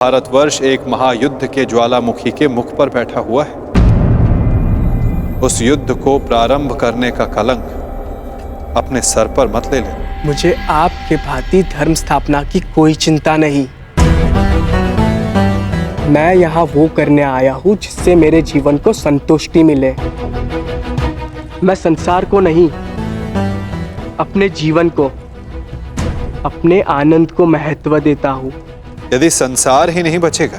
भारतवर्ष एक महायुद्ध के ज्वालामुखी के मुख पर बैठा हुआ है। उस युद्ध को प्रारंभ करने का कलंक अपने सर पर मत ले ले। मुझे आपके भांति धर्म स्थापना की कोई चिंता नहीं। मैं यहाँ वो करने आया हूँ जिससे मेरे जीवन को संतुष्टि मिले। मैं संसार को नहीं, अपने जीवन को, अपने आनंद को महत्व देता हूँ। यदि संसार ही नहीं बचेगा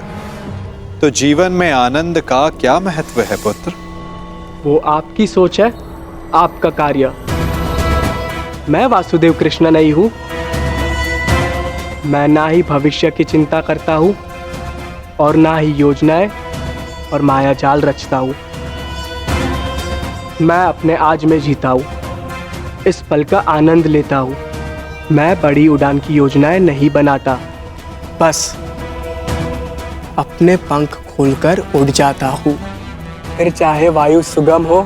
तो जीवन में आनंद का क्या महत्व है पुत्र? वो आपकी सोच है, आपका कार्य। मैं वासुदेव कृष्ण नहीं हूँ। मैं ना ही भविष्य की चिंता करता हूँ और ना ही योजनाएं और माया जाल रचता हूँ। मैं अपने आज में जीता हूँ, इस पल का आनंद लेता हूँ। मैं बड़ी उड़ान की योजनाएं नहीं बनाता, बस अपने पंख खोलकर उड़ जाता हूँ। फिर चाहे वायु सुगम हो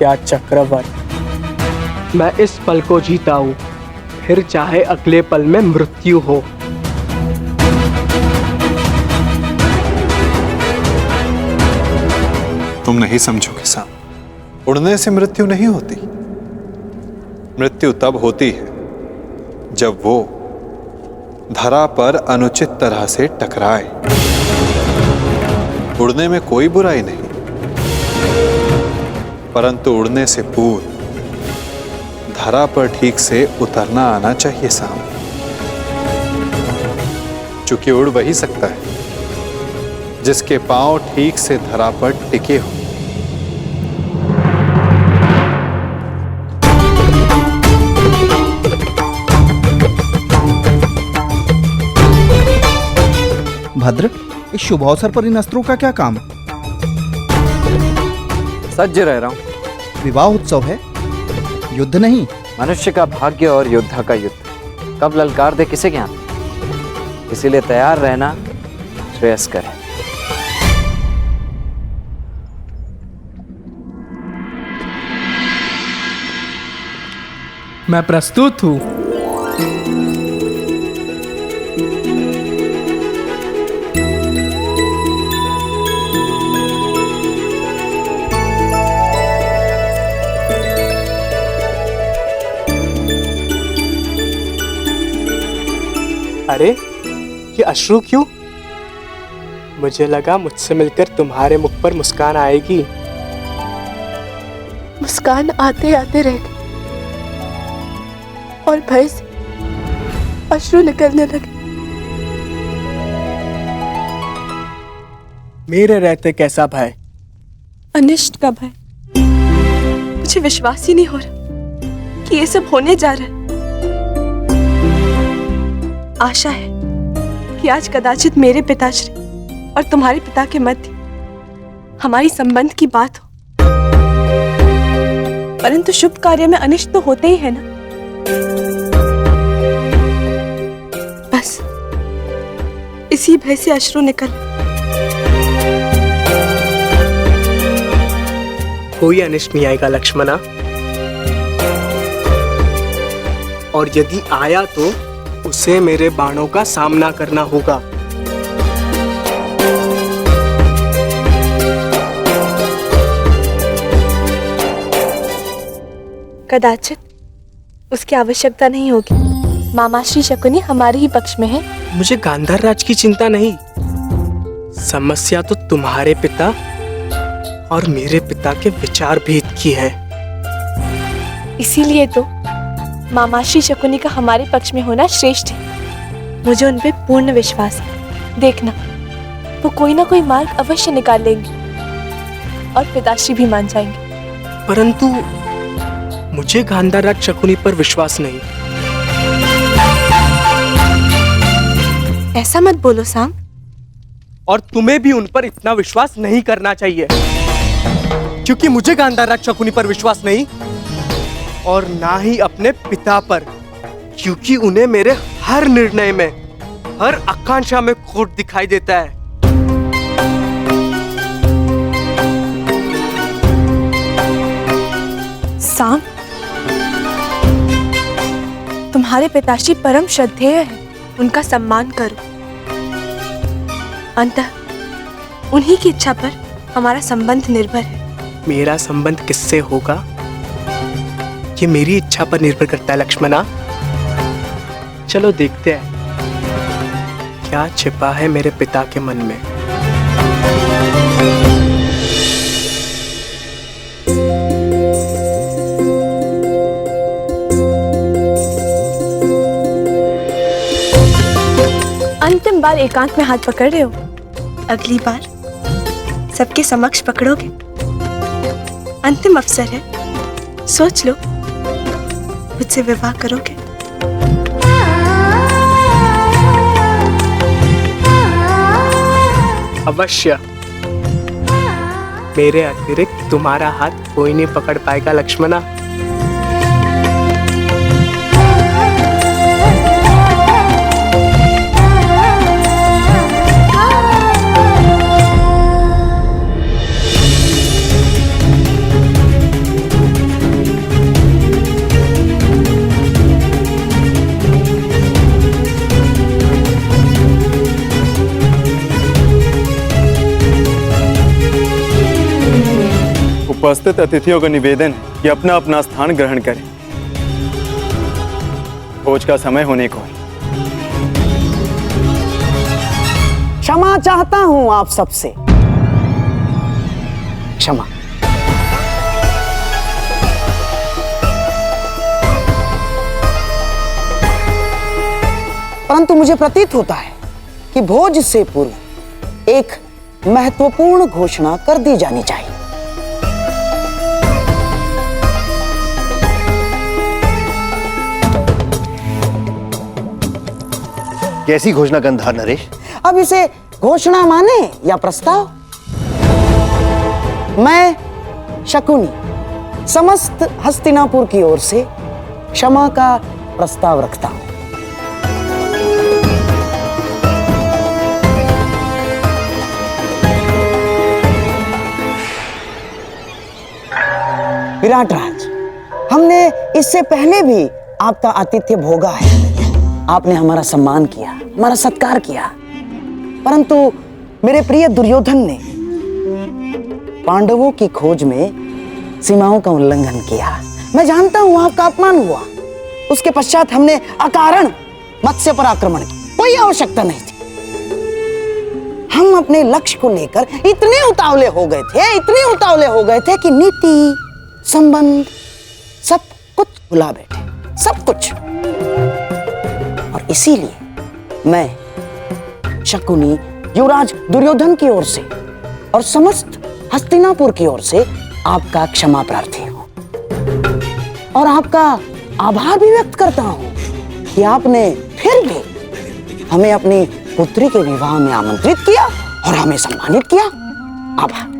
या चक्रवात, मैं इस पल को जीता हूँ। फिर चाहे अगले पल में मृत्यु हो। तुम नहीं समझोगे साम, उड़ने से मृत्यु नहीं होती। मृत्यु तब होती है जब वो धरा पर अनुचित तरह से टकराए। उड़ने में कोई बुराई नहीं, परंतु उड़ने से पूर्व धरा पर ठीक से उतरना आना चाहिए साम। चूंकि उड़ वही सकता है जिसके पांव ठीक से धरा पर टिके हों। भद्र, इस शुभ अवसर पर इन अस्त्रों का क्या काम? सज्ज रह रहा हूं। विवाह उत्सव है, युद्ध नहीं। मनुष्य का भाग्य और योद्धा का युद्ध कब ललकार दे किसे ज्ञान। इसीलिए तैयार रहना श्रेयस्कर है। मैं प्रस्तुत हूँ। अरे ये अश्रु क्यों? मुझे लगा मुझसे मिलकर तुम्हारे मुख पर मुस्कान आएगी। मुस्कान आते आते रह गई और भय से अश्रु निकलने लगे। मेरे रहते कैसा भय? अनिष्ट का भय। मुझे विश्वास ही नहीं हो रहा कि ये सब होने जा रहा है। आशा है कि आज कदाचित मेरे पिताश्री और तुम्हारे पिता के मध्य हमारी संबंध की बात हो, परंतु शुभ कार्य में अनिष्ट तो होते ही है ना। बस इसी भय से अश्रु निकल। कोई अनिष्ट नहीं आएगा लक्ष्मणा, और यदि आया तो उसे मेरे बाणों का सामना करना होगा। कदाचित उसकी आवश्यकता नहीं होगी। मामाश्री शकुनी हमारे ही पक्ष में है। मुझे गांधार राज की चिंता नहीं। समस्या तो तुम्हारे पिता और मेरे पिता के विचार भेद की है। इसीलिए तो मामाश्री शकुनी का हमारे पक्ष में होना श्रेष्ठ है। मुझे उन पे पूर्ण विश्वास है। देखना, वो कोई ना कोई मार्ग अवश्य निकाल लेंगे और पिताश्री भी मान जाएंगे। परंतु मुझे गांधार राज शकुनी पर विश्वास नहीं। ऐसा मत बोलो साम। और तुम्हें भी उन पर इतना विश्वास नहीं करना चाहिए, क्योंकि मुझे गांधार राज शकुनी पर विश्वास नहीं और ना ही अपने पिता पर, क्योंकि उन्हें मेरे हर निर्णय में, हर आकांक्षा में खोट दिखाई देता है। साम, तुम्हारे पिताश्री परम श्रद्धेय है। उनका सम्मान करो। अंततः उन्हीं की इच्छा पर हमारा संबंध निर्भर है। मेरा संबंध किससे होगा ये मेरी इच्छा पर निर्भर करता है लक्ष्मणा। चलो देखते हैं क्या छिपा है मेरे पिता के मन में। अंतिम बार एकांत में हाथ पकड़ रहे हो, अगली बार सबके समक्ष पकड़ोगे। अंतिम अवसर है, सोच लो, मुझसे विवाह करोगे? अवश्य। मेरे अतिरिक्त तुम्हारा हाथ कोई नहीं पकड़ पाएगा लक्ष्मणा। उपस्थित अतिथियों का निवेदन है कि अपना अपना स्थान ग्रहण करें। भोज का समय होने को है। क्षमा चाहता हूं आप सबसे, क्षमा। परंतु मुझे प्रतीत होता है कि भोज से पूर्व एक महत्वपूर्ण घोषणा कर दी जानी चाहिए। कैसी घोषणा गंधार नरेश? अब इसे घोषणा माने या प्रस्ताव? मैं शकुनी समस्त हस्तिनापुर की ओर से क्षमा का प्रस्ताव रखता हूं। विराट राज, हमने इससे पहले भी आपका आतिथ्य भोगा है। आपने हमारा सम्मान किया, हमारा सत्कार किया, परंतु मेरे प्रिय दुर्योधन ने पांडवों की खोज में सीमाओं का उल्लंघन किया। मैं जानता हूं आपका अपमान हुआ। उसके पश्चात हमने अकारण मत्स्य पर आक्रमण किया, कोई आवश्यकता नहीं थी। हम अपने लक्ष्य को लेकर इतने उतावले हो गए थे कि नीति, संबंध, सब कुछ भुला बैठे, सब कुछ। और इसीलिए मैं शकुनी युवराज दुर्योधन की ओर से और समस्त हस्तिनापुर की ओर से आपका क्षमा प्रार्थी हूं और आपका आभार भी व्यक्त करता हूं कि आपने फिर भी हमें अपनी पुत्री के विवाह में आमंत्रित किया और हमें सम्मानित किया। आभार।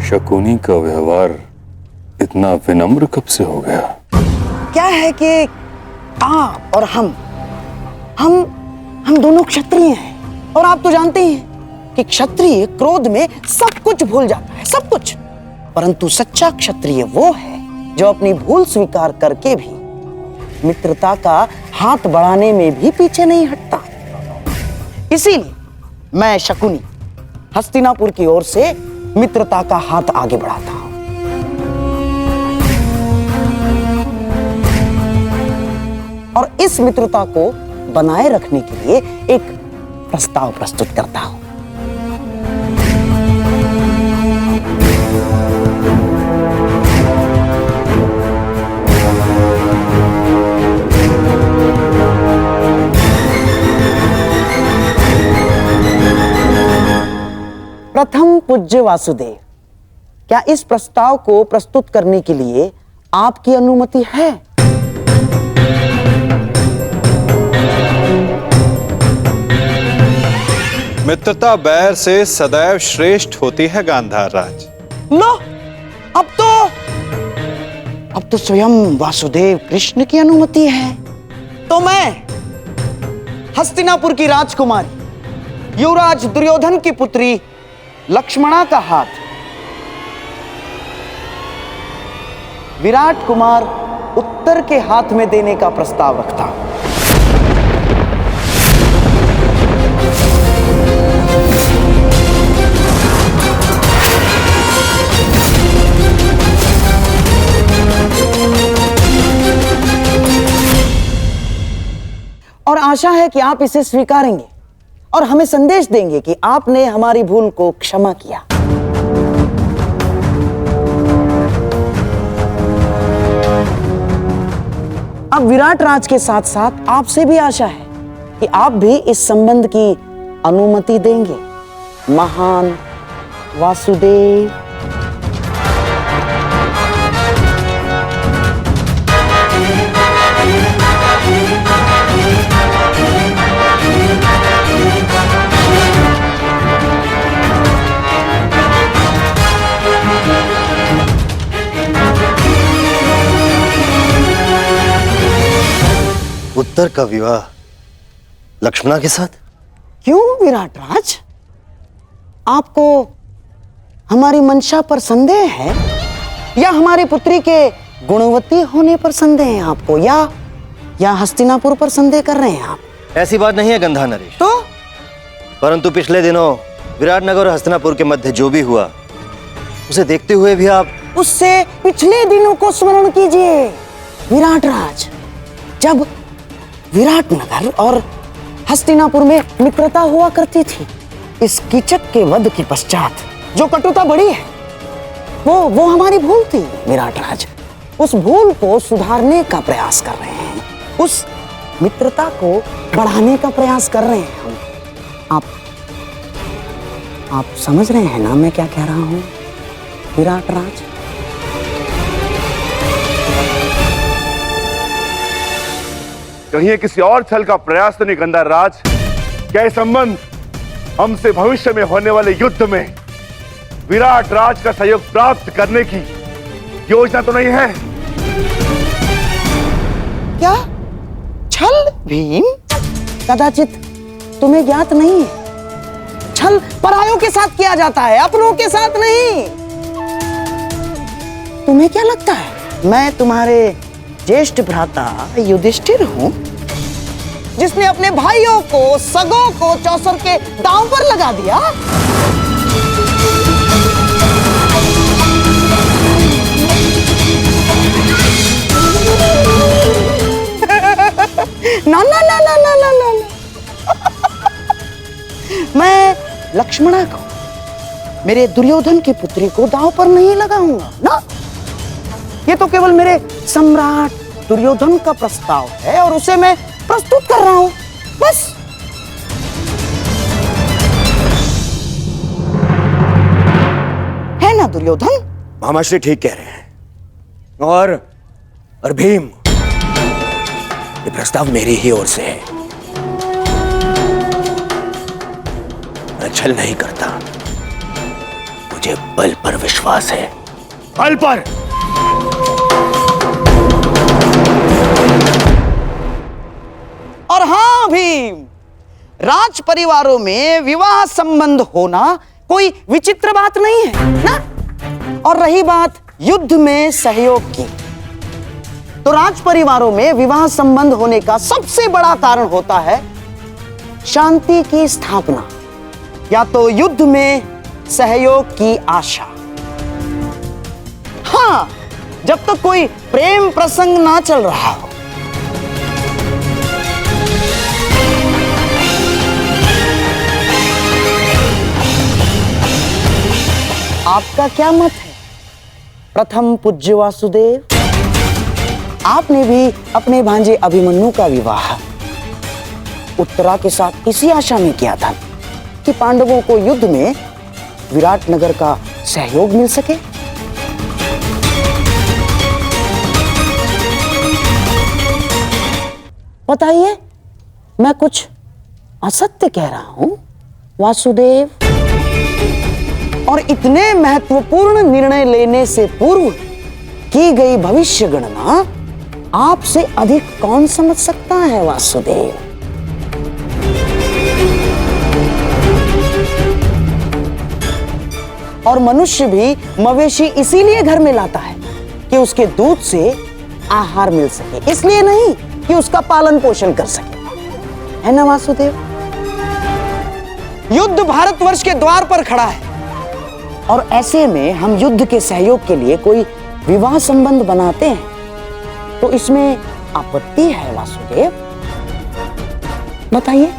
शकुनी का व्यवहार इतना विनम्र कब से हो गया? क्या है कि आप और हम दोनों क्षत्रिय हैं और आप तो जानते हैं कि क्षत्रिय क्रोध में सब कुछ भूल जाता है, सब कुछ। परंतु सच्चा क्षत्रिय वो है जो अपनी भूल स्वीकार करके भी मित्रता का हाथ बढ़ाने में भी पीछे नहीं हटता। इसीलिए मैं शकुनी हस्तिनापुर की ओर से मित्रता का हाथ आगे बढ़ाता हूं। और इस मित्रता को बनाए रखने के लिए एक प्रस्ताव प्रस्तुत करता हूं। प्रथम पूज्य वासुदेव, क्या इस प्रस्ताव को प्रस्तुत करने के लिए आपकी अनुमति है? मित्रता बैर से सदैव श्रेष्ठ होती है गांधार राज। लो, अब तो स्वयं वासुदेव कृष्ण की अनुमति है। तो मैं हस्तिनापुर की राजकुमारी युवराज दुर्योधन की पुत्री लक्ष्मणा का हाथ विराट कुमार उत्तर के हाथ में देने का प्रस्ताव रखता हूं। और आशा है कि आप इसे स्वीकारेंगे और हमें संदेश देंगे कि आपने हमारी भूल को क्षमा किया। अब विराट राज के साथ साथ आपसे भी आशा है कि आप भी इस संबंध की अनुमति देंगे। महान वासुदेव। उत्तर का विवाह लक्ष्मणा के साथ? क्यों विराट राज, आपको हमारी मंशा पर संदेह है या हमारी पुत्री के गुणवती होने पर संदेह है आपको, या हस्तिनापुर पर संदेह कर रहे हैं आप? ऐसी बात नहीं है गंधार नरेश। तो परंतु पिछले दिनों विराटनगर और हस्तिनापुर के मध्य जो भी हुआ उसे देखते हुए भी आप उससे पिछले दिनों को स्मरण कीजिए विराट राज, जब विराटनगर और हस्तिनापुर में मित्रता हुआ करती थी। इस कीचक के वध के पश्चात जो कटुता बढ़ी है वो हमारी भूल थी विराट राज। उस भूल को सुधारने का प्रयास कर रहे हैं, उस मित्रता को बढ़ाने का प्रयास कर रहे हैं हम। आप समझ रहे हैं ना मैं क्या कह रहा हूं विराट राज? कहीं ये किसी और छल का प्रयास तो नहीं गंधार राज? क्या ये संबंध हमसे भविष्य में होने वाले युद्ध में विराट राज का सहयोग प्राप्त करने की योजना तो नहीं है? क्या छल भीम? कदाचित तुम्हें ज्ञात नहीं है, छल परायों के साथ किया जाता है, अपनों के साथ नहीं। तुम्हें क्या लगता है मैं तुम्हारे ज्येष्ठ भ्राता युधिष्ठिर हूं, जिसने अपने भाइयों को, सगों को चौसर के दांव पर लगा दिया? ना ना ना ना ना ना ना मैं लक्ष्मणा को, मेरे दुर्योधन की पुत्री को दांव पर नहीं लगाऊंगा ना। ये तो केवल मेरे सम्राट दुर्योधन का प्रस्ताव है और उसे मैं प्रस्तुत कर रहा हूं, बस। है ना दुर्योधन? मामाश्री ठीक कह रहे हैं। और भीम, ये प्रस्ताव मेरी ही ओर से है। मैं छल नहीं करता, मुझे बल पर विश्वास है। बल पर। और हाँ भीम, राज परिवारों में विवाह संबंध होना कोई विचित्र बात नहीं है ना। और रही बात युद्ध में सहयोग की, तो राज परिवारों में विवाह संबंध होने का सबसे बड़ा कारण होता है शांति की स्थापना, या तो युद्ध में सहयोग की आशा। हाँ, जब तक कोई प्रेम प्रसंग ना चल रहा हो। आपका क्या मत है प्रथम पूज्य वासुदेव? आपने भी अपने भांजे अभिमन्यु का विवाह उत्तरा के साथ इसी आशा में किया था कि पांडवों को युद्ध में विराटनगर का सहयोग मिल सके। बताइए, मैं कुछ असत्य कह रहा हूं वासुदेव? और इतने महत्वपूर्ण निर्णय लेने से पूर्व की गई भविष्य गणना आपसे अधिक कौन समझ सकता है वासुदेव? और मनुष्य भी मवेशी इसीलिए घर में लाता है कि उसके दूध से आहार मिल सके, इसलिए नहीं कि उसका पालन पोषण कर सके, है ना वासुदेव? युद्ध भारतवर्ष के द्वार पर खड़ा है और ऐसे में हम युद्ध के सहयोग के लिए कोई विवाह संबंध बनाते हैं तो इसमें आपत्ति है वासुदेव? बताइए।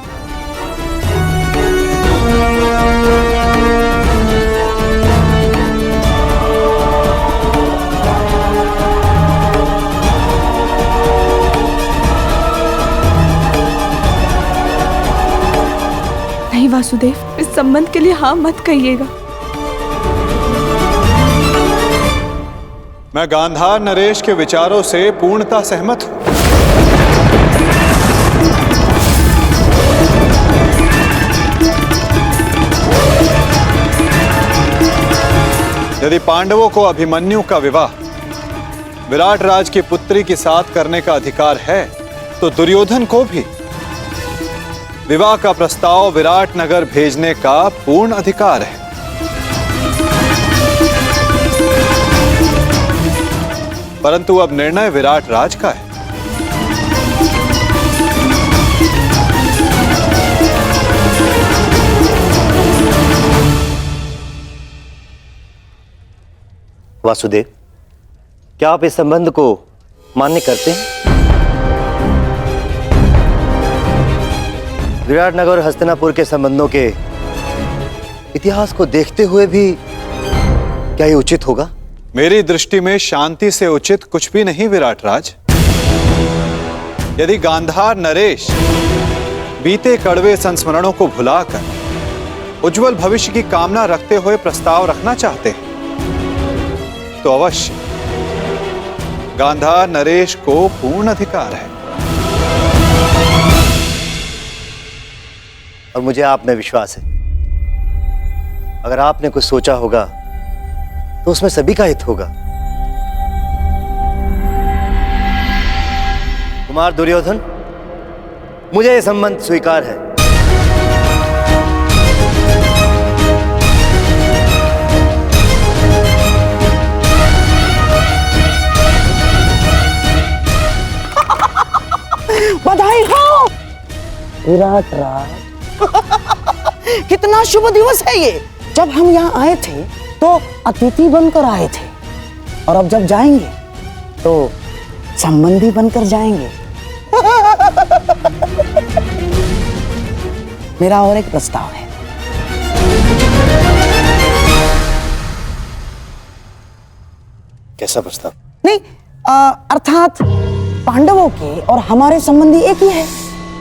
नहीं वासुदेव, इस संबंध के लिए हाँ मत कहिएगा। मैं गांधार नरेश के विचारों से पूर्णतः सहमत हूं। यदि पांडवों को अभिमन्यु का विवाह विराट राज की पुत्री के साथ करने का अधिकार है तो दुर्योधन को भी विवाह का प्रस्ताव विराट नगर भेजने का पूर्ण अधिकार है। परंतु अब निर्णय विराट राज का है। वासुदेव, क्या आप इस संबंध को मान्य करते हैं? विराटनगर और हस्तिनापुर के संबंधों के इतिहास को देखते हुए भी क्या ये उचित होगा? मेरी दृष्टि में शांति से उचित कुछ भी नहीं विराट राज। यदि गांधार नरेश बीते कड़वे संस्मरणों को भुलाकर उज्जवल भविष्य की कामना रखते हुए प्रस्ताव रखना चाहते हैं तो अवश्य गांधार नरेश को पूर्ण अधिकार है। और मुझे आप में विश्वास है, अगर आपने कुछ सोचा होगा तो उसमें सभी का हित होगा। कुमार दुर्योधन, मुझे यह संबंध स्वीकार है। बधाई हो विराट राज। कितना शुभ दिवस है ये। जब हम यहाँ आए थे तो अतिथि बनकर आए थे और अब जब जाएंगे तो संबंधी बनकर जाएंगे। मेरा और एक प्रस्ताव है। कैसा प्रस्ताव? नहीं, अर्थात पांडवों के और हमारे संबंधी एक ही है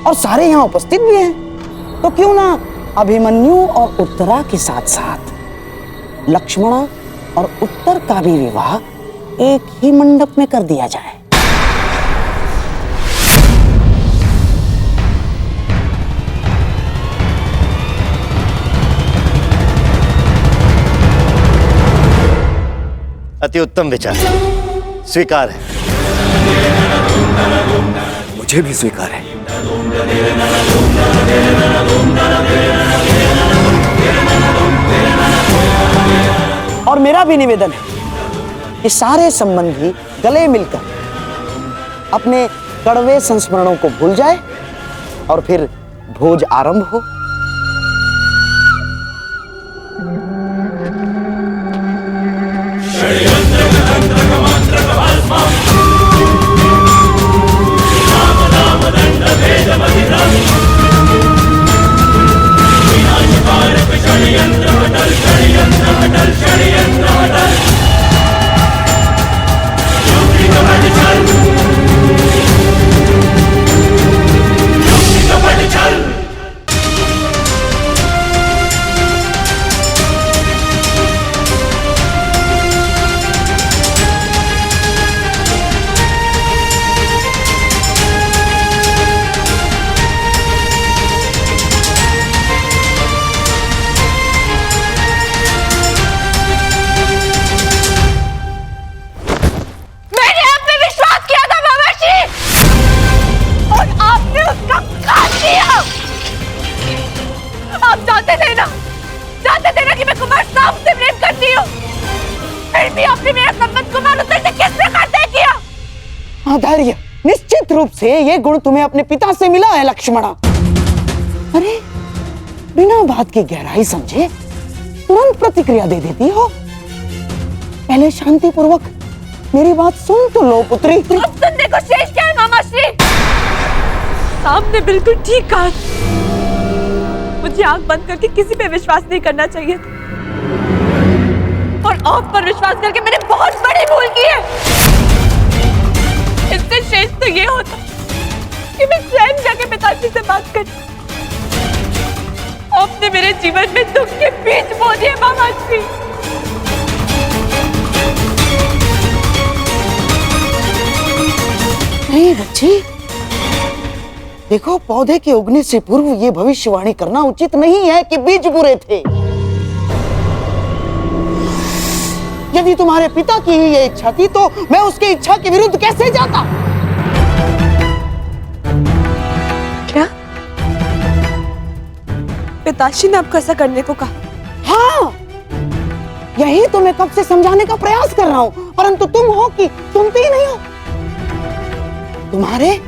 और सारे यहाँ उपस्थित भी हैं, तो क्यों ना अभिमन्यु और उत्तरा के साथ साथ लक्ष्मणा और उत्तर का भी विवाह एक ही मंडप में कर दिया जाए। अति उत्तम विचार, स्वीकार है। मुझे भी स्वीकार है। और मेरा भी निवेदन है कि सारे संबंधी गले मिलकर अपने कड़वे संस्मरणों को भूल जाए और फिर भोज आरंभ हो। निश्चित रूप से ये गुण तुम्हें अपने पिता से मिला है लक्ष्मणा। अरे बिना बात की गहराई समझे तुरंत प्रतिक्रिया दे देती हो। पहले शांति पूर्वक मेरी बात सुन तो लो पुत्री। अब सुनने को शेष क्या है मामा श्री? सामने बिल्कुल ठीक कहा। मुझे आंख बंद करके किसी पे विश्वास नहीं करना चाहिए था, और आप पर विश्वास करके मैंने बहुत बड़ी भूल की है। इससे शेष तो ये होता कि मैं स्वयं जाके पिताजी से बात कर। आपने मेरे जीवन में दुख के बीज बो दिए मामा श्री। नहीं बच्ची, देखो पौधे के उगने से पूर्व ये भविष्यवाणी करना उचित नहीं है कि बीज बुरे थे। यदि तुम्हारे पिता की ही ये इच्छा थी तो मैं उसकी इच्छा के विरुद्ध कैसे जाता? क्या पिताश्री ने आपको ऐसा करने को कहा? हाँ, यही तो मैं कब से समझाने का प्रयास कर रहा हूं, परंतु तुम हो कि सुनते ही नहीं हो। तुम्हारे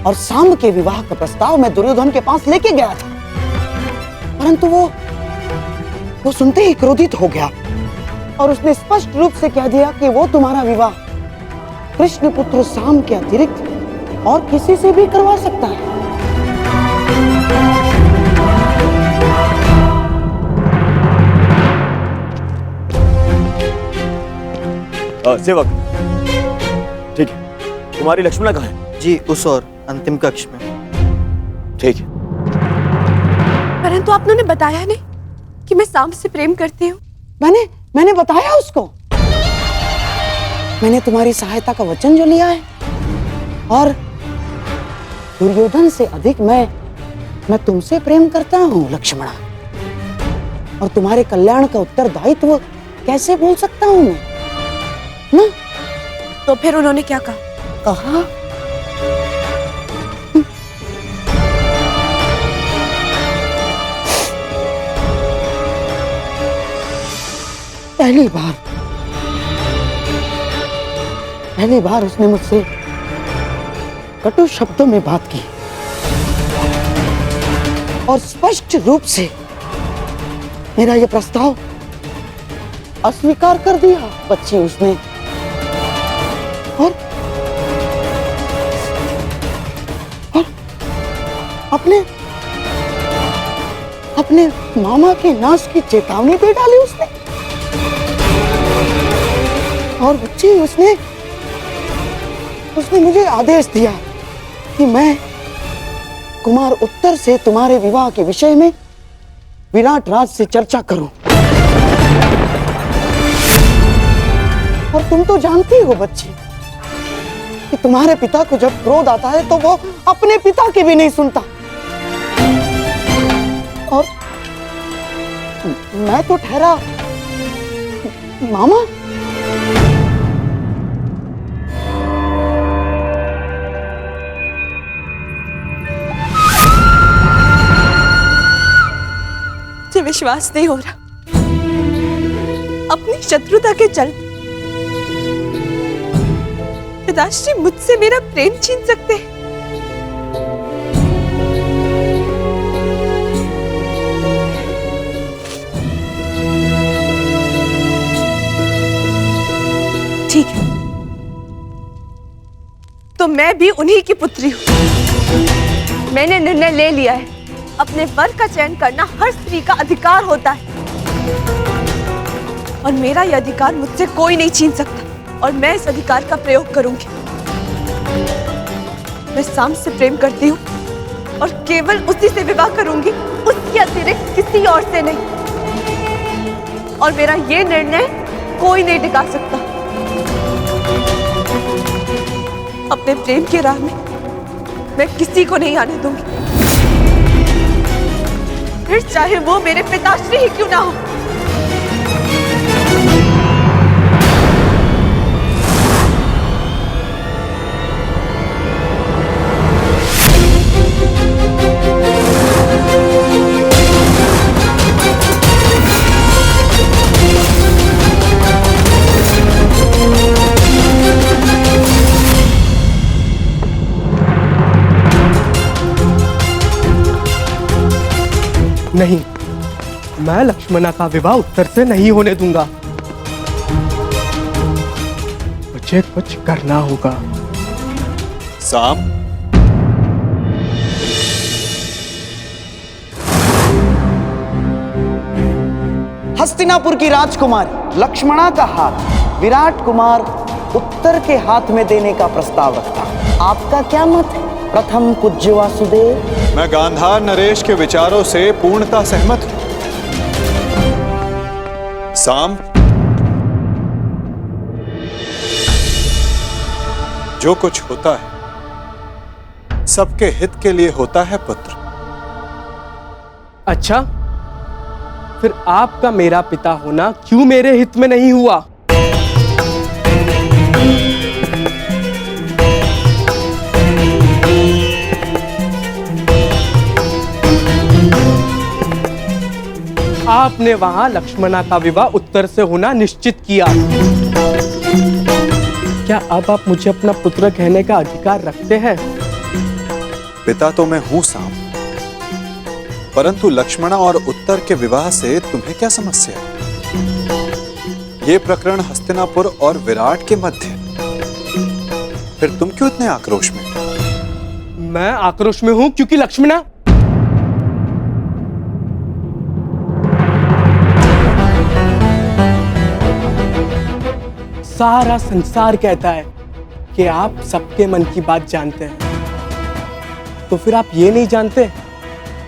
और सांब के विवाह का प्रस्ताव मैं दुर्योधन के पास लेके गया था, परंतु वो सुनते ही क्रोधित हो गया और उसने स्पष्ट रूप से कह दिया कि वो तुम्हारा विवाह कृष्ण पुत्र सांब के अतिरिक्त और किसी से भी करवा सकता है। सेवक, ठीक है, तुम्हारी लक्ष्मणा कहाँ है? जी उस और अंतिम कक्ष में। ठीक है। परंतु आपने उन्हें बताया नहीं कि मैं सांब से प्रेम करती हूँ। मैंने बताया उसको। मैंने तुम्हारी सहायता का वचन जो लिया है, और दुर्योधन से अधिक मैं तुमसे प्रेम करता हूँ लक्ष्मणा, और तुम्हारे कल्याण का उत्तरदायित्व कैसे भूल सकता हूँ मैं ना? तो फिर उन्होंने क्या कहा? कहा पहली बार उसने मुझसे कटु शब्दों में बात की और स्पष्ट रूप से मेरा यह प्रस्ताव अस्वीकार कर दिया बच्ची उसने। और अपने मामा के नाश की चेतावनी दे डाली उसने। और बच्ची उसने मुझे आदेश दिया कि मैं कुमार उत्तर से तुम्हारे विवाह के विषय में विराट राज से चर्चा करूं। और तुम तो जानती हो बच्ची कि तुम्हारे पिता को जब क्रोध आता है तो वो अपने पिता की भी नहीं सुनता। और मैं तो ठहरा मामा। मुझे विश्वास नहीं हो रहा, अपनी शत्रुता के चलते पिताश्री मुझसे मेरा प्रेम छीन सकते हैं। ठीक है, तो मैं भी उन्हीं की पुत्री हूं। मैंने निर्णय ले लिया है, अपने वर का चयन करना हर स्त्री का अधिकार होता है, और मेरा यह अधिकार मुझसे कोई नहीं छीन सकता, और मैं इस अधिकार का प्रयोग करूंगी। मैं सांब से प्रेम करती हूँ और केवल उसी से विवाह करूंगी, उसके अतिरिक्त किसी और से नहीं। और मेरा ये निर्णय कोई नहीं टिका सकता। अपने प्रेम के राह में मैं किसी को नहीं आने दूंगी, फिर चाहे वो मेरे पिताश्री ही क्यों ना हो। नहीं, मैं लक्ष्मणा का विवाह उत्तर से नहीं होने दूंगा। मुझे कुछ करना होगा। साम, हस्तिनापुर की राजकुमारी लक्ष्मणा का हाथ विराट कुमार उत्तर के हाथ में देने का प्रस्ताव रखता। आपका क्या मत है प्रथम पूज्य वासुदेव? मैं गांधार नरेश के विचारों से पूर्णतः सहमत हूं। साम, जो कुछ होता है सबके हित के लिए होता है पुत्र। अच्छा, फिर आपका मेरा पिता होना क्यों मेरे हित में नहीं हुआ? आपने वहां लक्ष्मणा का विवाह उत्तर से होना निश्चित किया। क्या अब आप मुझे अपना पुत्र कहने का अधिकार रखते हैं? पिता तो मैं हूं साम, परंतु लक्ष्मणा और उत्तर के विवाह से तुम्हें क्या समस्या है? ये प्रकरण हस्तिनापुर और विराट के मध्य, फिर तुम क्यों इतने आक्रोश में? मैं आक्रोश में हूं क्योंकि लक्ष्मणा सारा संसार कहता है कि आप सबके मन की बात जानते हैं, तो फिर आप ये नहीं जानते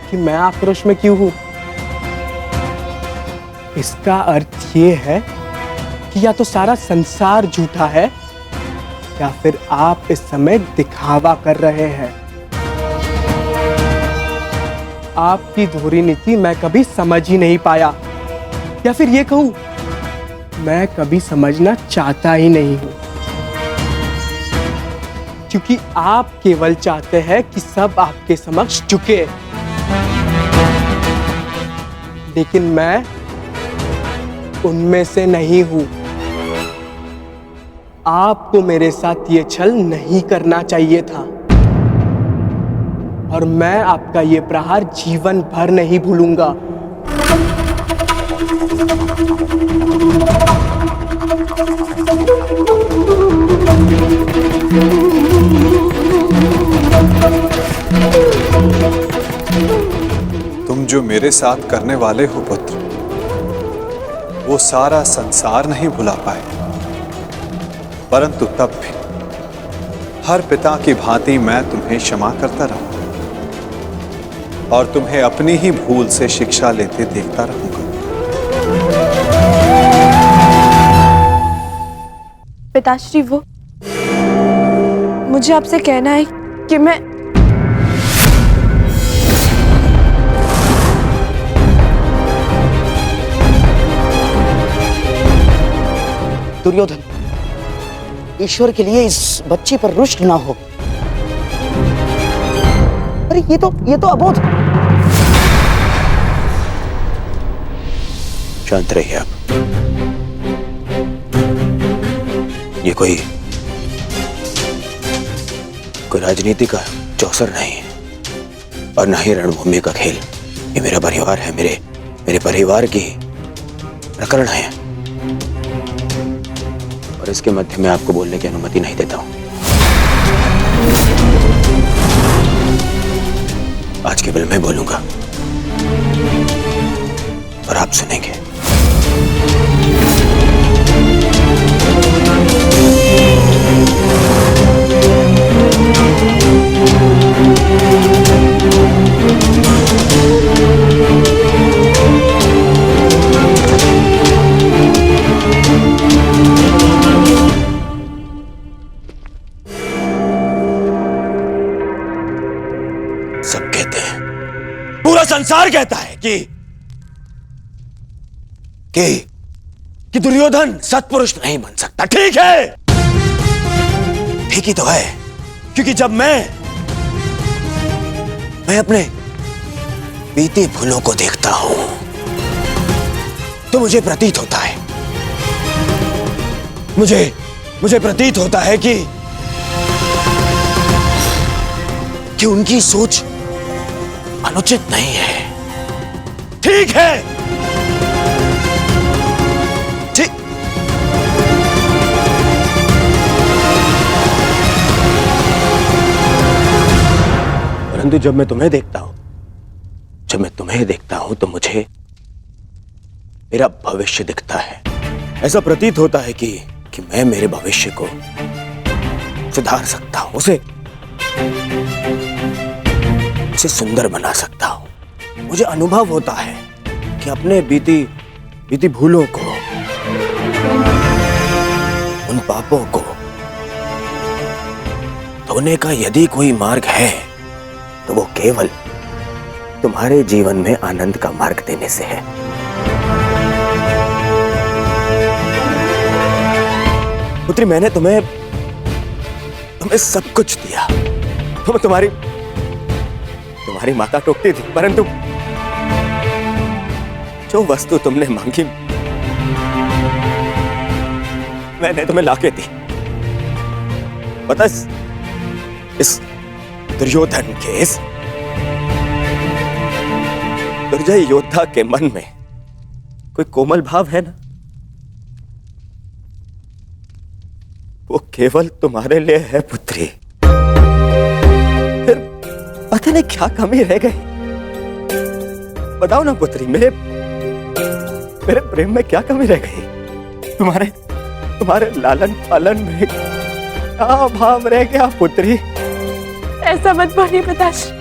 कि मैं आक्रोश में क्यों हूं? इसका अर्थ ये है कि या तो सारा संसार झूठा है या फिर आप इस समय दिखावा कर रहे हैं। आपकी धोरी नीति मैं कभी समझ ही नहीं पाया, या फिर ये कहूं मैं कभी समझना चाहता ही नहीं हूं, क्योंकि आप केवल चाहते हैं कि सब आपके समक्ष झुके। लेकिन मैं उनमें से नहीं हूं। आपको मेरे साथ ये छल नहीं करना चाहिए था, और मैं आपका ये प्रहार जीवन भर नहीं भूलूंगा। तुम जो मेरे साथ करने वाले हो पुत्र, वो सारा संसार नहीं भुला पाए, परंतु तब भी हर पिता की भांति मैं तुम्हें क्षमा करता रहूंगा और तुम्हें अपनी ही भूल से शिक्षा लेते देखता रहूंगा। पिताश्री, वो मुझे आपसे कहना है कि मैं दुर्योधन, ईश्वर के लिए इस बच्चे पर रुष्ट ना हो। अरे ये तो अबोध। शांत रहिए आप। ये कोई राजनीति का चौसर नहीं है और ना ही रणभूमि का खेल। ये मेरा परिवार है, मेरे परिवार की प्रकरण है, और इसके मध्य में आपको बोलने की अनुमति नहीं देता हूं। आज केवल मैं बोलूंगा और आप सुनेंगे। सब कहते हैं, पूरा संसार कहता है कि दुर्योधन सत्पुरुष नहीं बन सकता। ठीक है, ठीक ही तो है, क्योंकि जब मैं अपने बीती भूलों को देखता हूं तो मुझे प्रतीत होता है मुझे प्रतीत होता है कि उनकी सोच अनुचित नहीं है, ठीक है। ठीक। परंतु जब मैं तुम्हें देखता हूं तो मुझे मेरा भविष्य दिखता है। ऐसा प्रतीत होता है कि मैं मेरे भविष्य को सुधार सकता हूं, उसे सुंदर बना सकता हूं। मुझे अनुभव होता है कि अपने बीती भूलों को, उन पापों को धोने का यदि कोई मार्ग है तो वो केवल तुम्हारे जीवन में आनंद का मार्ग देने से है। पुत्री, मैंने तुम्हें सब कुछ दिया। तुम्हारी माता टोकती थी, परंतु जो वस्तु तुमने मांगी मैंने तुम्हें लाके दी। पता इस दुर्योधन के, इस दुर्जय योद्धा के मन में कोई कोमल भाव है ना, वो केवल तुम्हारे लिए है पुत्री। फिर पता नहीं क्या कमी रह गई। बताओ ना पुत्री, मेरे प्रेम में क्या कमी रह गई? तुम्हारे लालन पालन में क्या भाव रह गया पुत्री? ऐसा मत बोलिए पिताश्री,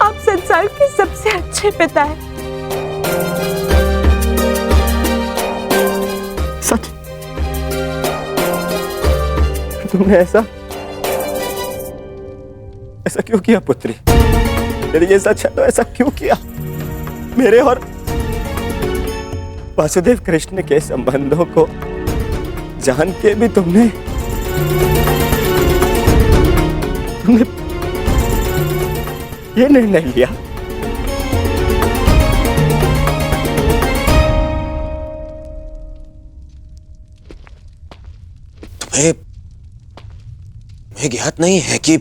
आप संसार के सबसे अच्छे पिता हैं। सच? तुमने ऐसा क्यों किया पुत्री? यदि ये सच है तो ऐसा क्यों किया? मेरे और वासुदेव कृष्ण के संबंधों को जान के भी तुमने ये निर्णय लिया। तुम्हें ज्ञात नहीं है कि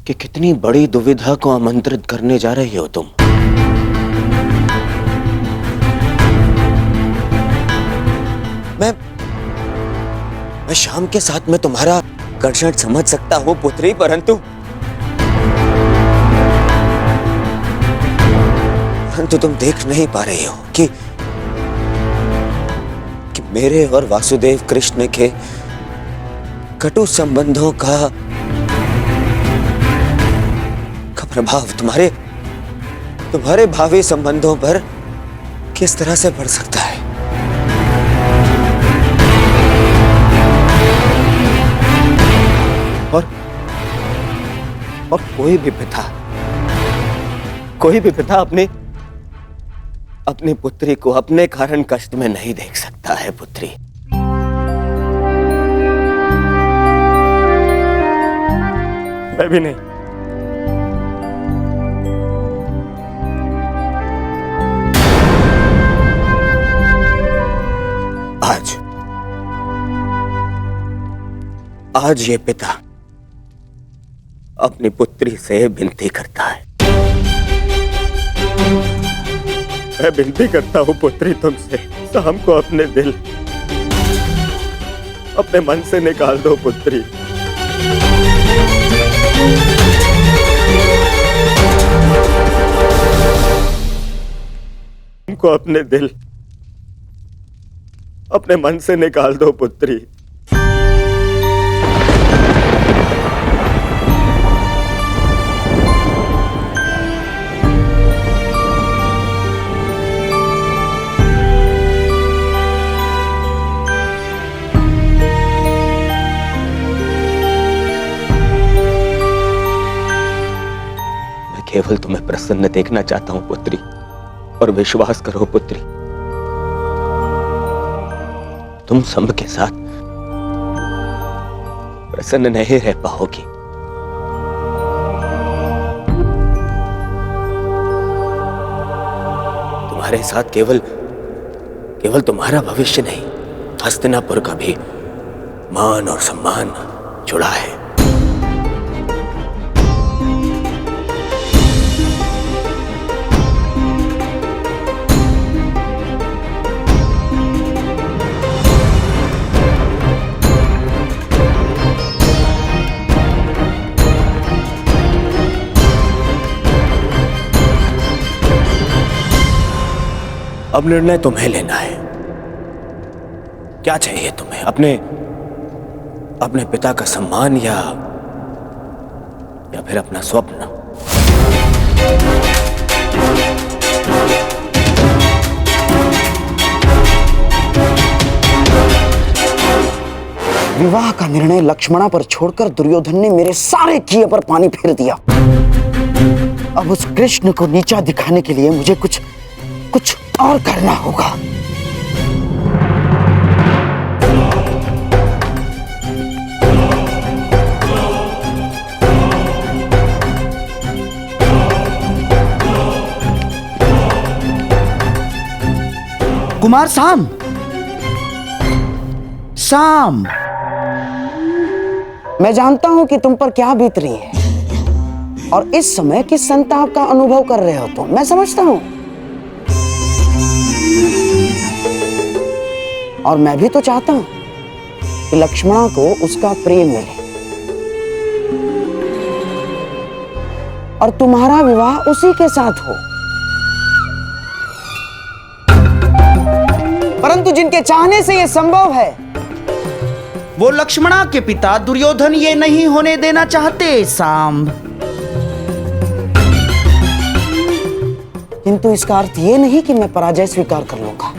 कितनी बड़ी दुविधा को आमंत्रित करने जा रही हो तुम। मैं शाम के साथ में तुम्हारा आकर्षण समझ सकता हूं पुत्री, परंतु तुम देख नहीं पा रही हो कि मेरे और वासुदेव कृष्ण के कटु संबंधों का प्रभाव तुम्हारे भावी संबंधों पर किस तरह से पड़ सकता है। और कोई भी पिता अपनी पुत्री को अपने कारण कष्ट में नहीं देख सकता है पुत्री। मैं भी नहीं। आज ये पिता अपनी पुत्री से विनती करता है। मैं विनती करता हूं पुत्री तुमसे, शाम को अपने दिल, अपने मन से निकाल दो पुत्री। हमको अपने दिल, अपने मन से निकाल दो पुत्री। केवल तुम्हें प्रसन्न देखना चाहता हूं पुत्री, और विश्वास करो पुत्री, तुम सब के साथ प्रसन्न नहीं रह पाओगी। तुम्हारे साथ केवल तुम्हारा भविष्य नहीं, हस्तिनापुर का भी मान और सम्मान जुड़ा है। अब निर्णय तुम्हें लेना है। क्या चाहिए तुम्हें? अपने पिता का सम्मान या फिर अपना स्वप्न? विवाह का निर्णय लक्ष्मणा पर छोड़कर दुर्योधन ने मेरे सारे किए पर पानी फेर दिया। अब उस कृष्ण को नीचा दिखाने के लिए मुझे कुछ और करना होगा। कुमार साम, मैं जानता हूं कि तुम पर क्या बीत रही है और इस समय किस संताप का अनुभव कर रहे हो तुम। मैं समझता हूं और मैं भी तो चाहता हूं कि लक्ष्मणा को उसका प्रेम मिले और तुम्हारा विवाह उसी के साथ हो। परंतु जिनके चाहने से यह संभव है, वो लक्ष्मणा के पिता दुर्योधन ये नहीं होने देना चाहते साम। किंतु इसका अर्थ ये नहीं कि मैं पराजय स्वीकार कर लूंगा।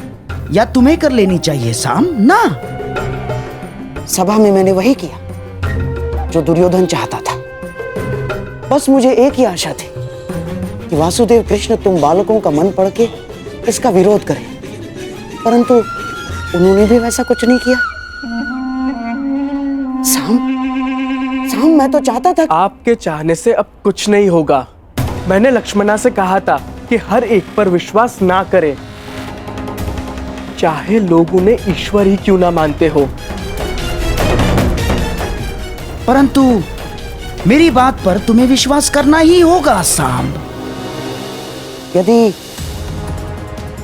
या तुम्हें कर लेनी चाहिए साम ना। सभा में मैंने वही किया जो दुर्योधन चाहता था। बस मुझे एक ही आशा थी कि वासुदेव कृष्ण तुम बालकों का मन पढ़ के इसका विरोध करें, परंतु उन्होंने भी वैसा कुछ नहीं किया। साम, मैं तो चाहता था। आपके चाहने से अब कुछ नहीं होगा। मैंने लक्ष्मणा से कहा था कि हर एक पर विश्वास ना करे, चाहे लोग उन्हें ईश्वर ही क्यों ना मानते हो। परंतु मेरी बात पर तुम्हें विश्वास करना ही होगा साम।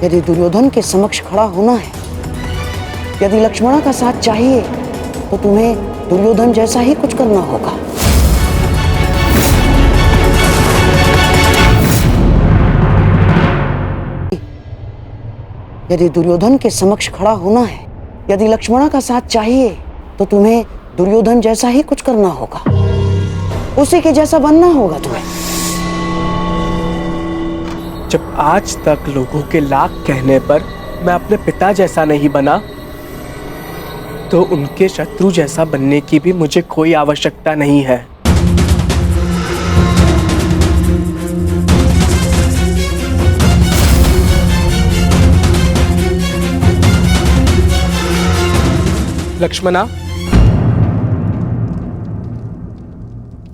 यदि दुर्योधन के समक्ष खड़ा होना है, यदि लक्ष्मणा का साथ चाहिए, तो तुम्हें दुर्योधन जैसा ही कुछ करना होगा। यदि दुर्योधन के समक्ष खड़ा होना है, यदि लक्ष्मणा का साथ चाहिए, तो तुम्हें दुर्योधन जैसा ही कुछ करना होगा। उसी के जैसा बनना होगा तुम्हें। जब आज तक लोगों के लाख कहने पर मैं अपने पिता जैसा नहीं बना, तो उनके शत्रु जैसा बनने की भी मुझे कोई आवश्यकता नहीं है। लक्ष्मणा,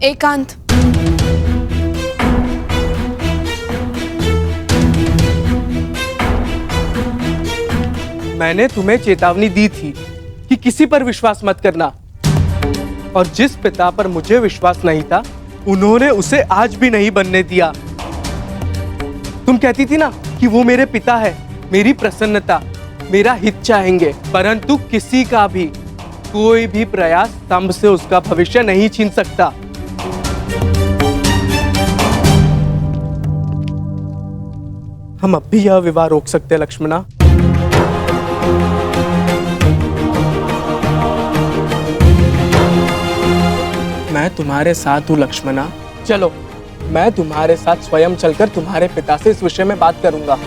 एकांत। मैंने तुम्हें चेतावनी दी थी कि किसी पर विश्वास मत करना, और जिस पिता पर मुझे विश्वास नहीं था, उन्होंने उसे आज भी नहीं बनने दिया। तुम कहती थी ना कि वो मेरे पिता है, मेरी प्रसन्नता, मेरा हित चाहेंगे, परंतु किसी का भी कोई भी प्रयास स्तंभ से उसका भविष्य नहीं छीन सकता। हम अब भी यह विवाह रोक सकते हैं लक्ष्मणा। मैं तुम्हारे साथ हूं लक्ष्मणा। चलो, मैं तुम्हारे साथ स्वयं चलकर तुम्हारे पिता से इस विषय में बात करूंगा।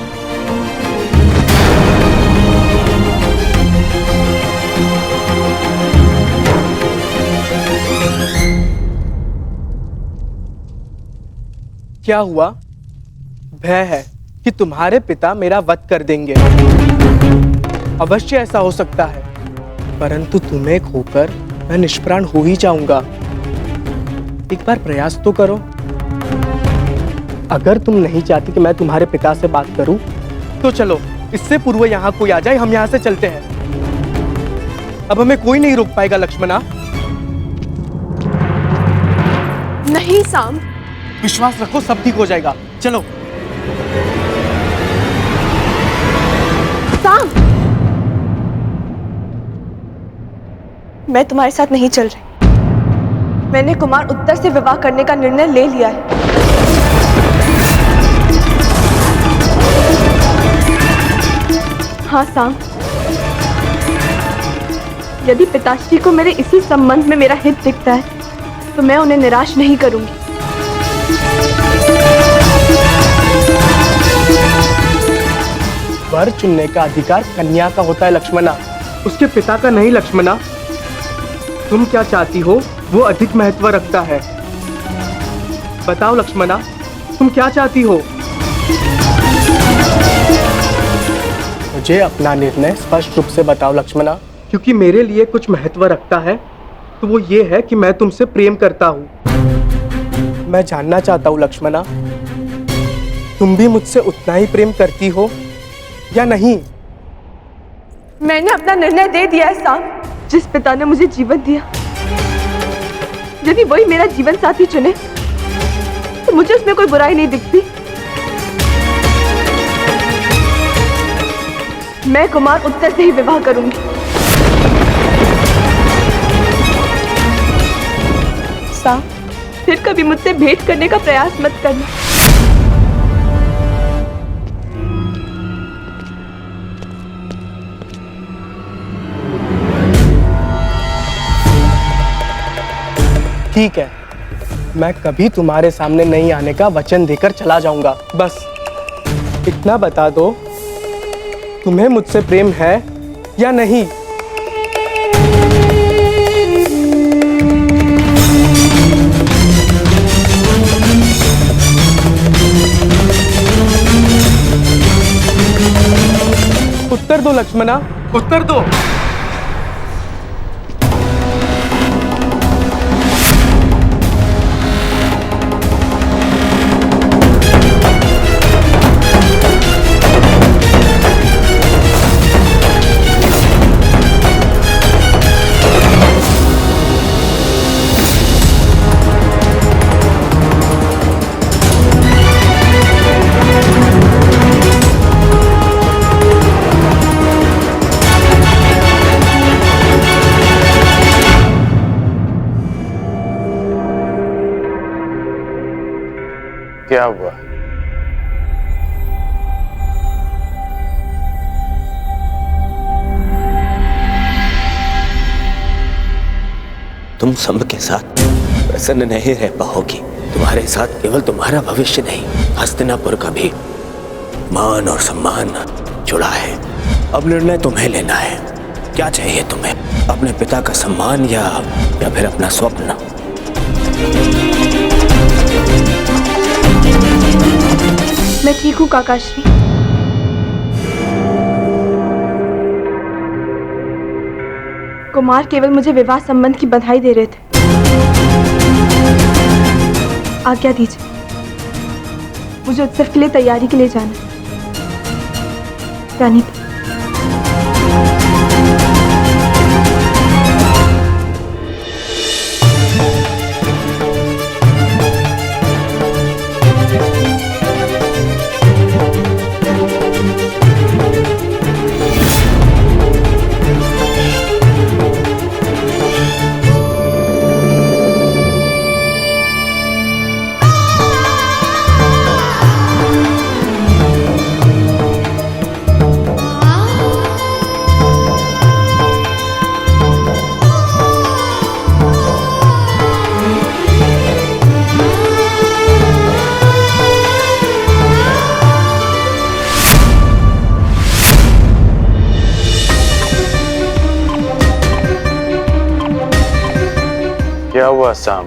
क्या हुआ? भय है कि तुम्हारे पिता मेरा वध कर देंगे। अवश्य ऐसा हो सकता है, परंतु तुम्हें खोकर मैं निष्प्राण हो ही जाऊंगा। एक बार प्रयास तो करो। अगर तुम नहीं चाहती कि मैं तुम्हारे पिता से बात करूं, तो चलो, इससे पूर्व यहां कोई आ जाए, हम यहां से चलते हैं। अब हमें कोई नहीं रोक पाएगा लक्ष्मणा। नहीं साम, विश्वास रखो, सब ठीक हो जाएगा। चलो। साम, मैं तुम्हारे साथ नहीं चल रही। मैंने कुमार उत्तर से विवाह करने का निर्णय ले लिया है। हाँ साम, यदि पिताश्री को मेरे इसी संबंध में मेरा हित दिखता है तो मैं उन्हें निराश नहीं करूंगी। वर चुनने का अधिकार कन्या का होता है लक्ष्मणा, उसके पिता का नहीं लक्ष्मणा। तुम क्या चाहती हो वो अधिक महत्व रखता है। बताओ लक्ष्मणा, तुम क्या चाहती हो? मुझे अपना निर्णय स्पष्ट रूप से बताओ लक्ष्मणा, क्योंकि मेरे लिए कुछ महत्व रखता है तो वो ये है कि मैं तुमसे प्रेम करता हूँ। मैं जानना चाहता हूँ लक्ष्मणा, तुम भी मुझसे उतना ही प्रेम करती हो या नहीं? मैंने अपना निर्णय दे दिया है साम। जिस पिता ने मुझे जीवन दिया, यदि वही मेरा जीवन साथी चुने तो मुझे उसमें कोई बुराई नहीं दिखती। मैं कुमार उत्तर से ही विवाह करूंगी। साम, फिर कभी मुझसे भेंट करने का प्रयास मत करना। ठीक है, मैं कभी तुम्हारे सामने नहीं आने का वचन देकर चला जाऊंगा। बस इतना बता दो, तुम्हें मुझसे प्रेम है या नहीं? उत्तर दो लक्ष्मणा, उत्तर दो। क्या हुआ? तुम सब के साथ प्रसन्न नहीं रह पाओगी। तुम्हारे साथ केवल तुम्हारा भविष्य नहीं, हस्तिनापुर का भी मान और सम्मान जुड़ा है। अब निर्णय तुम्हें लेना है। क्या चाहिए तुम्हें? अपने पिता का सम्मान या फिर अपना स्वप्न? मैं ठीक हूँ काकाश्री। कुमार केवल मुझे विवाह संबंध की बधाई दे रहे थे। आज्ञा दीजिए, मुझे उत्सव के लिए तैयारी के लिए जाना है। रानी क्या हुआ साम?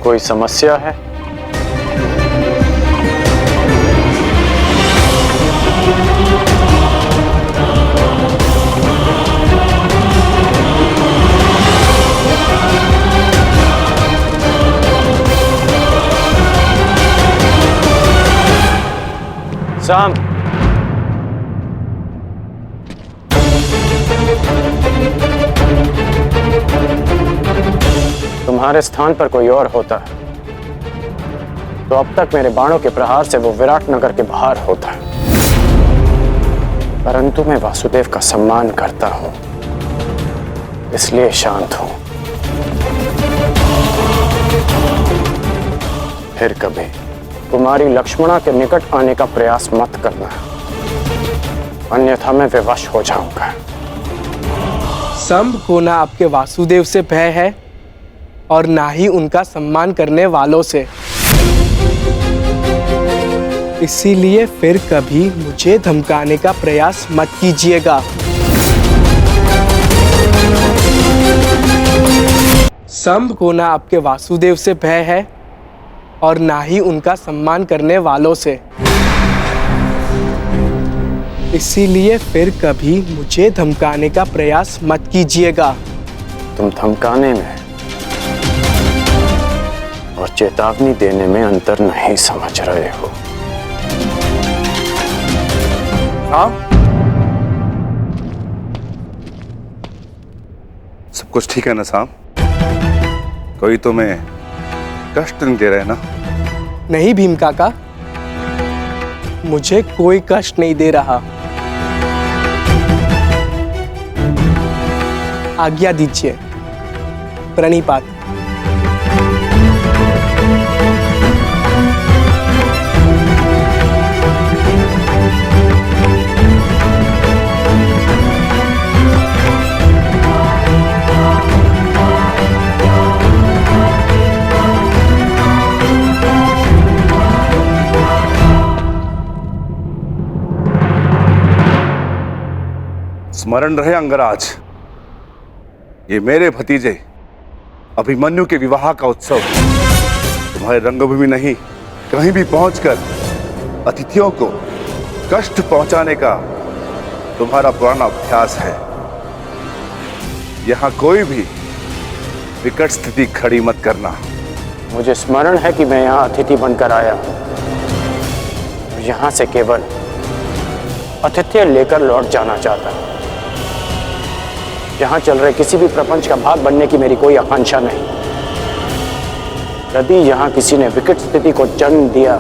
कोई समस्या है? साम, तुम्हारे स्थान पर कोई और होता तो अब तक मेरे बाणों के प्रहार से वो विराट नगर के बाहर होता। परंतु मैं वासुदेव का सम्मान करता हूं, इसलिए शांत हूं। फिर कभी कुमारी लक्ष्मणा के निकट आने का प्रयास मत करना, अन्यथा मैं विवश हो जाऊंगा। संभ को ना आपके वासुदेव से भय है और ना ही उनका सम्मान करने वालों से। इसीलिए फिर कभी मुझे धमकाने का प्रयास मत कीजिएगा। संभ को ना आपके वासुदेव से भय है और ना ही उनका सम्मान करने वालों से। इसीलिए फिर कभी मुझे धमकाने का प्रयास मत कीजिएगा। तुम धमकाने में और चेतावनी देने में अंतर नहीं समझ रहे हो। हाँ, सब कुछ ठीक है ना साहब? कोई तुम्हें कष्ट नहीं दे रहे ना? नहीं भीम काका, मुझे कोई कष्ट नहीं दे रहा। आज्ञा दीजिए। प्रणिपात। स्मरण रहे अंगराज, ये मेरे भतीजे अभिमन्यु के विवाह का उत्सव तुम्हारे रंगभूमि नहीं, कहीं भी पहुंचकर अतिथियों को कष्ट पहुंचाने का तुम्हारा पुराना अभ्यास है। यहां कोई भी विकट स्थिति खड़ी मत करना। मुझे स्मरण है कि मैं यहाँ अतिथि बनकर आया और यहाँ से केवल अतिथि लेकर लौट जाना चाहता। यहाँ चल रहे किसी भी प्रपंच का भाग बनने की मेरी कोई आकांक्षा नहीं। यदि यहाँ किसी ने विकट स्थिति को जन्म दिया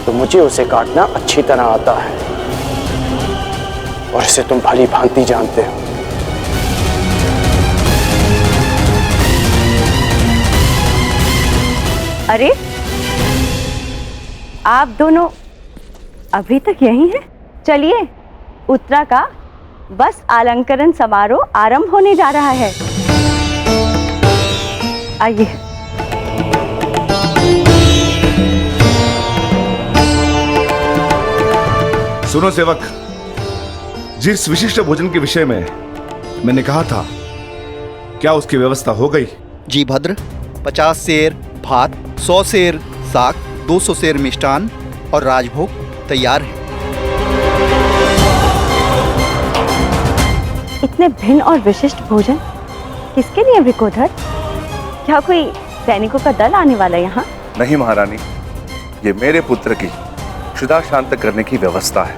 तो मुझे उसे काटना अच्छी तरह आता है और इसे तुम भली भांति जानते हो। अरे, आप दोनों अभी तक यहीं हैं? चलिए, उत्तरा का बस अलंकरण समारोह आरंभ होने जा रहा है। आइए। सुनो सेवक, जिस विशिष्ट भोजन के विषय में मैंने कहा था, क्या उसकी व्यवस्था हो गई? जी भद्र, 50 सेर भात, 100 सेर साग, 200 सेर मिष्टान और राजभोग तैयार है। इतने भिन्न और विशिष्ट भोजन किसके लिए विकोधर? क्या कोई सैनिकों का दल आने वाला है यहाँ? नहीं महारानी, ये मेरे पुत्र की क्षुधा शांत करने की व्यवस्था है।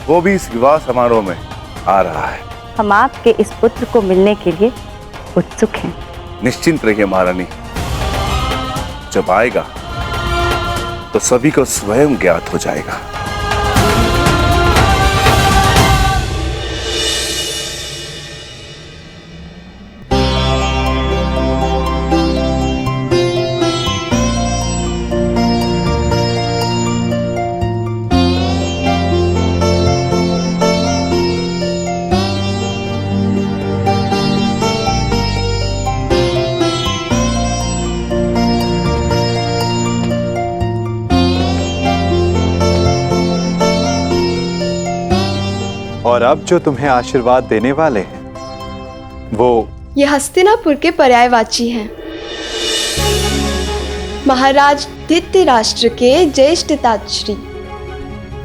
वो भी इस विवाह समारोह में आ रहा है। हम आपके इस पुत्र को मिलने के लिए उत्सुक हैं। निश्चिंत रहिए महारानी, जब आएगा तो सभी को स्वयं ज्ञात हो जाएगा। और अब जो तुम्हें आशीर्वाद देने वाले हैं वो ये हस्तिनापुर के पर्यायवाची हैं। महाराज धृतराष्ट्र के ज्येष्ठ तातश्री,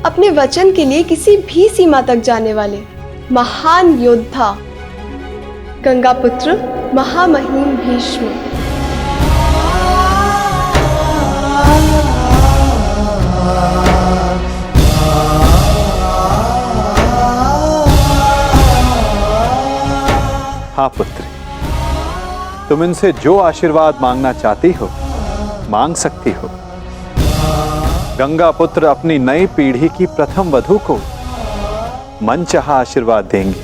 अपने वचन के लिए किसी भी सीमा तक जाने वाले महान योद्धा, गंगापुत्र महामहिम भीष्म। हाँ पुत्री, तुम इनसे जो आशीर्वाद मांगना चाहती हो मांग सकती हो। गंगा पुत्र अपनी नई पीढ़ी की प्रथम वधू को मनचाहा आशीर्वाद देंगे।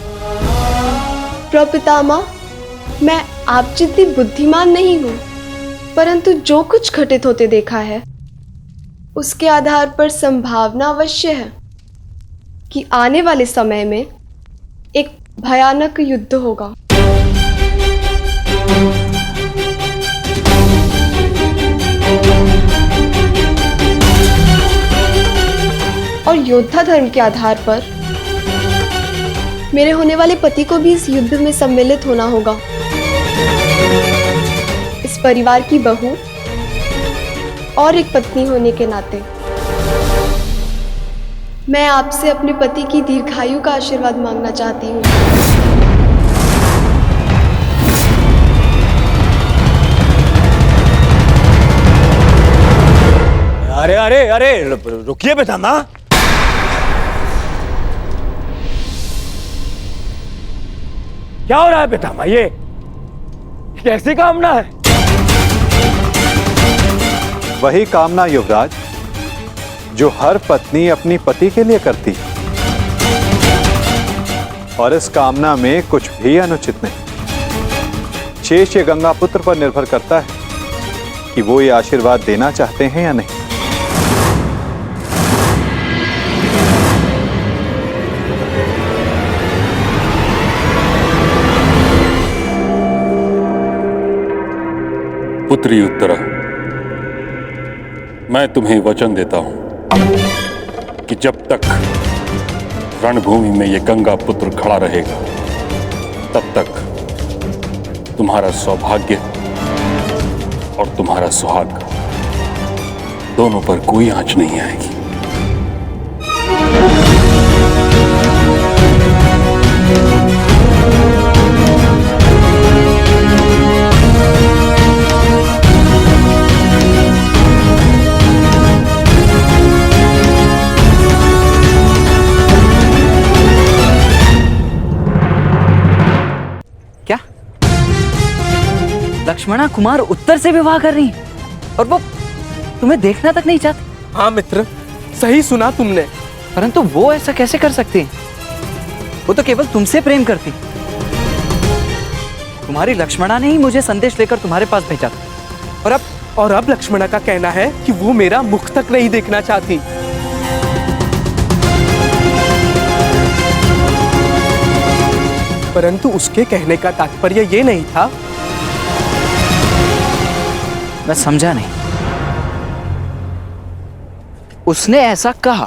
प्रपितामह, मैं आप जितनी बुद्धिमान नहीं हूँ, परंतु जो कुछ घटित होते देखा है उसके आधार पर संभावना अवश्य है कि आने वाले समय में एक भयानक युद्ध होगा। और योद्धा धर्म के आधार पर मेरे होने वाले पति को भी इस युद्ध में सम्मिलित होना होगा। इस परिवार की बहू और एक पत्नी होने के नाते मैं आपसे अपने पति की दीर्घायु का आशीर्वाद मांगना चाहती हूँ। अरे अरे अरे रुकिए पितामह। क्या हो रहा है पितामह? ये कैसी कामना है? वही कामना युवराज जो हर पत्नी अपनी पति के लिए करती है, और इस कामना में कुछ भी अनुचित नहीं। शेष ये गंगा पुत्र पर निर्भर करता है कि वो ये आशीर्वाद देना चाहते हैं या नहीं। पुत्री उत्तरा, मैं तुम्हें वचन देता हूं कि जब तक रणभूमि में यह गंगा पुत्र खड़ा रहेगा तब तक तुम्हारा सौभाग्य और तुम्हारा सुहाग दोनों पर कोई आंच नहीं आएगी। लक्ष्मणा कुमार उत्तर से विवाह कर रही है और वो तुम्हें देखना तक नहीं चाहती। हाँ मित्र, सही सुना तुमने। परंतु वो ऐसा कैसे कर सकती है? वो तो केवल तुमसे प्रेम करती। तुम्हारी लक्ष्मणा ने ही मुझे संदेश लेकर तुम्हारे पास भेजा था। और अब लक्ष्मणा का कहना है कि वो मेरा मुख तक नहीं देखना चाहती। परंतु उसके कहने का तात्पर्य ये नहीं था। मैं समझा नहीं। उसने ऐसा कहा,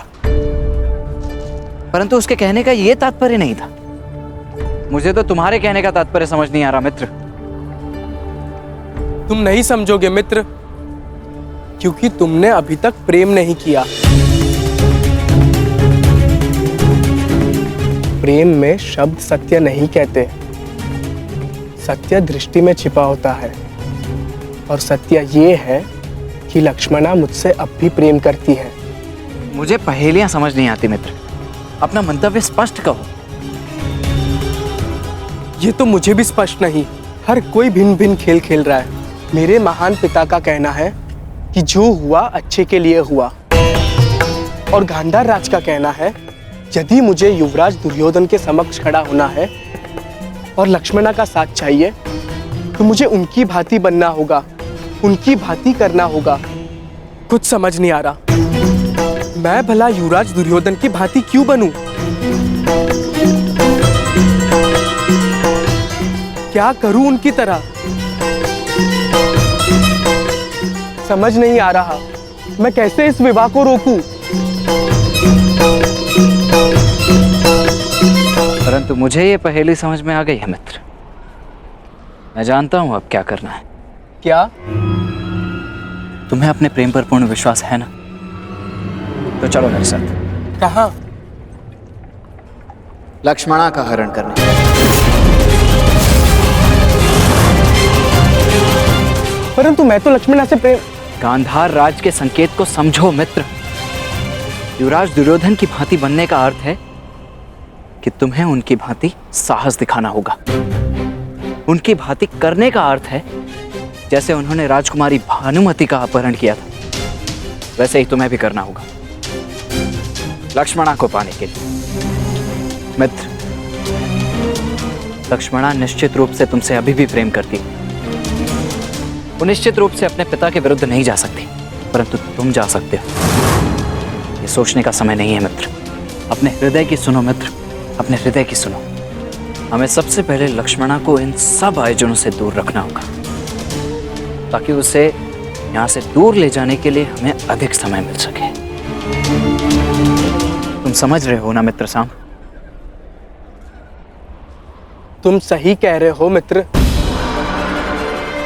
परंतु उसके कहने का यह तात्पर्य नहीं था। मुझे तो तुम्हारे कहने का तात्पर्य समझ नहीं आ रहा मित्र। तुम नहीं समझोगे मित्र, क्योंकि तुमने अभी तक प्रेम नहीं किया। प्रेम में शब्द सत्य नहीं कहते। सत्य दृष्टि में छिपा होता है, और सत्य ये है कि लक्ष्मणा मुझसे अब भी प्रेम करती है। मुझे पहेलियां समझ नहीं आती मित्र, अपना मंतव्य स्पष्ट कहो। ये तो मुझे भी स्पष्ट नहीं। हर कोई भिन्न भिन्न खेल खेल रहा है। मेरे महान पिता का कहना है कि जो हुआ अच्छे के लिए हुआ, और गांधार राज का कहना है यदि मुझे युवराज दुर्योधन के समक्ष खड़ा होना है और लक्ष्मणा का साथ चाहिए तो मुझे उनकी भांति बनना होगा, उनकी भांति करना होगा। कुछ समझ नहीं आ रहा। मैं भला युवराज दुर्योधन की भांति क्यों बनूं? क्या करूं उनकी तरह? समझ नहीं आ रहा। मैं कैसे इस विवाह को रोकूं? परंतु मुझे ये पहेली समझ में आ गई है मित्र। मैं जानता हूं अब क्या करना है। क्या? तुम्हें अपने प्रेम पर पूर्ण विश्वास है ना? तो चलो मेरे साथ। कहां? लक्ष्मणा का हरण करने। परंतु मैं तो लक्ष्मणा से प्रेम। गांधार राज के संकेत को समझो मित्र। युवराज दुर्योधन की भांति बनने का अर्थ है कि तुम्हें उनकी भांति साहस दिखाना होगा। उनकी भांति करने का अर्थ है जैसे उन्होंने राजकुमारी भानुमति का अपहरण किया था, वैसे ही तुम्हें भी करना होगा लक्ष्मणा को पाने के लिए। मित्र, लक्ष्मणा निश्चित रूप से तुमसे अभी भी प्रेम करती है। वो निश्चित रूप से अपने पिता के विरुद्ध नहीं जा सकती, परंतु तुम जा सकते हो। ये सोचने का समय नहीं है मित्र। अपने हृदय की सुनो मित्र, अपने हृदय की सुनो। हमें सबसे पहले लक्ष्मणा को इन सब आयोजनों से दूर रखना होगा, ताकि उसे यहाँ से दूर ले जाने के लिए हमें अधिक समय मिल सके। तुम समझ रहे हो ना मित्र साम? तुम सही कह रहे हो मित्र।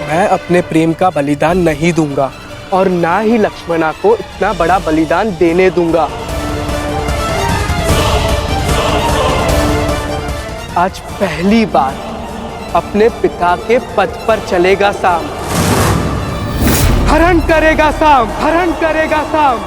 मैं अपने प्रेम का बलिदान नहीं दूंगा और ना ही लक्ष्मणा को इतना बड़ा बलिदान देने दूंगा। आज पहली बार अपने पिता के पद पर चलेगा साम। हरण करेगा साम, हरण करेगा साम।